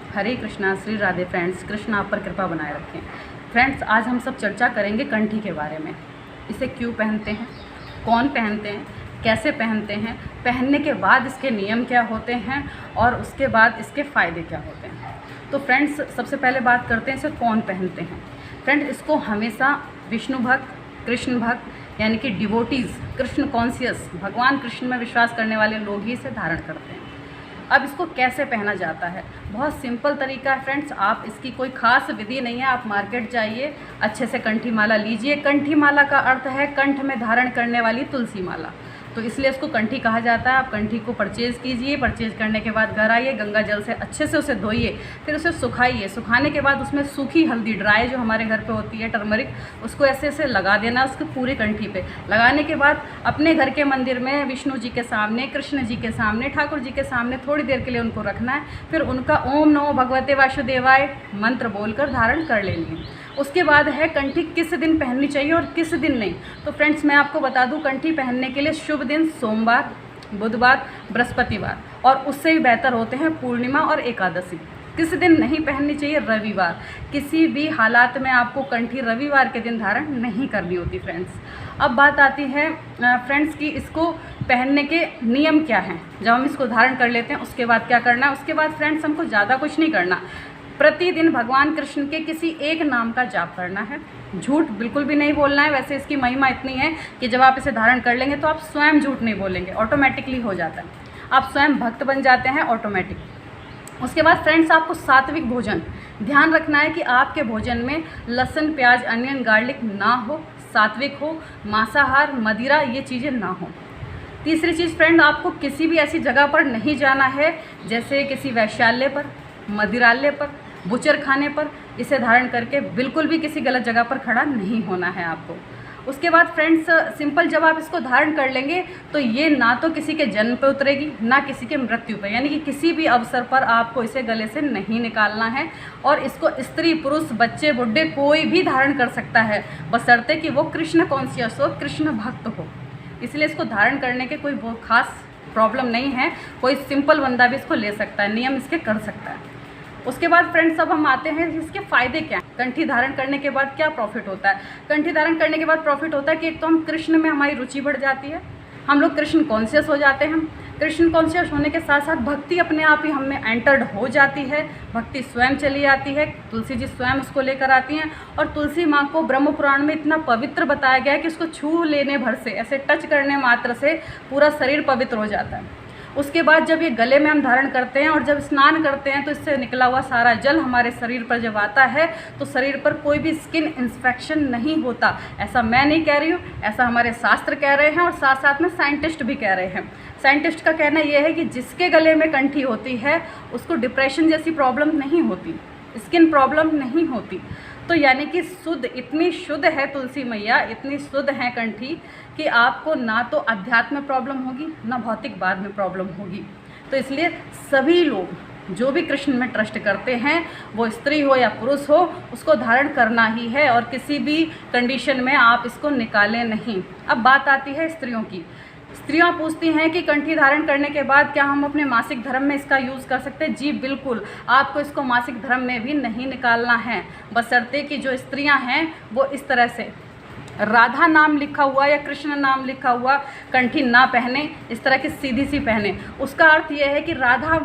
हरे Krishna, Shri Radhe. Friends, Krishna आप पर कृपा बनाए रखें। फ्रेंड्स, आज हम सब चर्चा करेंगे कंठी के बारे में। इसे क्यों पहनते हैं, कौन पहनते हैं, कैसे पहनते हैं, पहनने के बाद इसके नियम क्या होते हैं और उसके बाद इसके फ़ायदे क्या होते हैं। तो फ्रेंड्स, सबसे पहले बात करते हैं इसे कौन पहनते हैं। फ्रेंड्स, इसको हमेशा विष्णु भक्त, कृष्ण भक्त यानी कि डिवोटीज़, कृष्ण कॉन्शियस, भगवान कृष्ण में विश्वास करने वाले लोग ही इसे धारण करते हैं। अब इसको कैसे पहना जाता है, बहुत सिंपल तरीका है फ्रेंड्स। आप इसकी कोई ख़ास विधि नहीं है। आप मार्केट जाइए, अच्छे से कंठी माला लीजिए। कंठी माला का अर्थ है कंठ में धारण करने वाली तुलसी माला, तो इसलिए इसको कंठी कहा जाता है। आप कंठी को परचेज़ कीजिए। परचेज़ करने के बाद घर आइए, गंगा जल से अच्छे से उसे धोइए, फिर उसे सुखाइए। सुखाने के बाद उसमें सूखी हल्दी, ड्राई जो हमारे घर पे होती है, टर्मरिक, उसको ऐसे ऐसे लगा देना उसकी पूरी कंठी पे। लगाने के बाद अपने घर के मंदिर में विष्णु जी के सामने, कृष्ण जी के सामने, ठाकुर जी के सामने थोड़ी देर के लिए उनको रखना है। फिर उनका ओम नमो भगवते वासुदेवाय मंत्र बोलकर धारण कर लेनी है। उसके बाद है कंठी किस दिन पहननी चाहिए और किस दिन नहीं। तो फ्रेंड्स, मैं आपको बता दूं, कंठी पहनने के लिए शुभ दिन सोमवार, बुधवार, बृहस्पतिवार, और उससे भी बेहतर होते हैं पूर्णिमा और एकादशी। किस दिन नहीं पहननी चाहिए, रविवार। किसी भी हालात में आपको कंठी रविवार के दिन धारण नहीं करनी होती फ्रेंड्स। अब बात आती है फ्रेंड्स कि इसको पहनने के नियम क्या हैं। जब हम इसको धारण कर लेते हैं उसके बाद क्या करना है। उसके बाद फ्रेंड्स, हमको ज़्यादा कुछ नहीं करना। प्रतिदिन भगवान कृष्ण के किसी एक नाम का जाप करना है। झूठ बिल्कुल भी नहीं बोलना है। वैसे इसकी महिमा इतनी है कि जब आप इसे धारण कर लेंगे तो आप स्वयं झूठ नहीं बोलेंगे, ऑटोमेटिकली हो जाता है। आप स्वयं भक्त बन जाते हैं ऑटोमेटिक। उसके बाद फ्रेंड्स, आपको सात्विक भोजन ध्यान रखना है कि आपके भोजन में लहसुन, प्याज, अनियन, गार्लिक ना हो, सात्विक हो, मांसाहार, मदिरा, ये चीज़ें ना हो। तीसरी चीज़ फ्रेंड, आपको किसी भी ऐसी जगह पर नहीं जाना है जैसे किसी वैश्यालय पर, मदिरालय पर, बुचर खाने पर। इसे धारण करके बिल्कुल भी किसी गलत जगह पर खड़ा नहीं होना है आपको। उसके बाद फ्रेंड्स, सिंपल, जब आप इसको धारण कर लेंगे तो ये ना तो किसी के जन्म पे उतरेगी, ना किसी के मृत्यु पे, यानी कि किसी भी अवसर पर आपको इसे गले से नहीं निकालना है। और इसको स्त्री, पुरुष, बच्चे, बुढ़े कोई भी धारण कर सकता है, बशर्ते कि वो कृष्ण कॉन्शियस हो, कृष्ण भक्त हो। इसलिए इसको धारण करने के कोई बहुत खास प्रॉब्लम नहीं है। कोई सिंपल बंदा भी इसको ले सकता है, नियम इसके कर सकता है। उसके बाद फ्रेंड्स, अब हम आते हैं इसके फ़ायदे क्या हैं। कंठी धारण करने के बाद क्या प्रॉफिट होता है। कंठी धारण करने के बाद प्रॉफिट होता है कि एक तो हम कृष्ण में हमारी रुचि बढ़ जाती है, हम लोग कृष्ण कॉन्शियस हो जाते हैं। कृष्ण कॉन्शियस होने के साथ साथ भक्ति अपने आप ही हमें एंटर्ड हो जाती है। भक्ति स्वयं चली आती है, तुलसी जी स्वयं उसको लेकर आती हैं। और तुलसी माँ को ब्रह्म पुराण में इतना पवित्र बताया गया है कि उसको छू लेने भर से, ऐसे टच करने मात्र से पूरा शरीर पवित्र हो जाता है। उसके बाद जब ये गले में हम धारण करते हैं और जब स्नान करते हैं तो इससे निकला हुआ सारा जल हमारे शरीर पर जब आता है तो शरीर पर कोई भी स्किन इन्फेक्शन नहीं होता। ऐसा मैं नहीं कह रही हूँ, ऐसा हमारे शास्त्र कह रहे हैं और साथ साथ में साइंटिस्ट भी कह रहे हैं। साइंटिस्ट का कहना यह है कि जिसके गले में कंठी होती है उसको डिप्रेशन जैसी प्रॉब्लम नहीं होती, स्किन प्रॉब्लम नहीं होती। तो यानी कि शुद्ध, इतनी शुद्ध है तुलसी मैया, इतनी शुद्ध है कंठी कि आपको ना तो अध्यात्म में प्रॉब्लम होगी, ना भौतिक बाद में प्रॉब्लम होगी। तो इसलिए सभी लोग जो भी कृष्ण में ट्रस्ट करते हैं, वो स्त्री हो या पुरुष हो, उसको धारण करना ही है और किसी भी कंडीशन में आप इसको निकालें नहीं। अब बात आती है स्त्रियों की। स्त्रियां पूछती हैं कि कंठी धारण करने के बाद क्या हम अपने मासिक धर्म में इसका यूज़ कर सकते हैं। जी बिल्कुल, आपको इसको मासिक धर्म में भी नहीं निकालना है, बशर्ते कि जो स्त्रियां हैं वो इस तरह से राधा नाम लिखा हुआ या कृष्ण नाम लिखा हुआ कंठी ना पहने, इस तरह की सीधी सी पहने। उसका अर्थ यह है कि राधा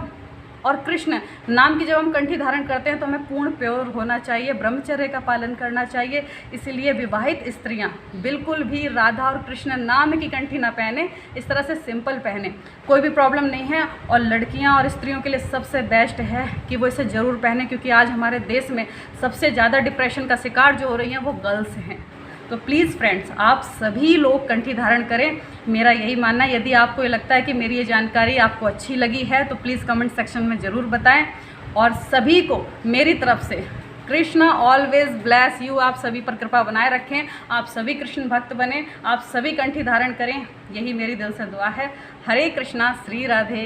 और कृष्ण नाम की जब हम कंठी धारण करते हैं तो हमें पूर्ण प्योर होना चाहिए, ब्रह्मचर्य का पालन करना चाहिए। इसलिए विवाहित स्त्रियां बिल्कुल भी राधा और कृष्ण नाम की कंठी ना पहने, इस तरह से सिंपल पहने, कोई भी प्रॉब्लम नहीं है। और लड़कियां और स्त्रियों के लिए सबसे बेस्ट है कि वो इसे ज़रूर पहने, क्योंकि आज हमारे देश में सबसे ज़्यादा डिप्रेशन का शिकार जो हो रही हैं वो गर्ल्स हैं। तो प्लीज़ फ्रेंड्स, आप सभी लोग कंठी धारण करें, मेरा यही मानना है। यदि आपको ये लगता है कि मेरी ये जानकारी आपको अच्छी लगी है तो प्लीज़ कमेंट सेक्शन में ज़रूर बताएं। और सभी को मेरी तरफ से कृष्ण ऑलवेज ब्लेस यू, आप सभी पर कृपा बनाए रखें, आप सभी कृष्ण भक्त बने, आप सभी कंठी धारण करें, यही मेरी दिल से दुआ है। हरे कृष्णा, श्री राधे।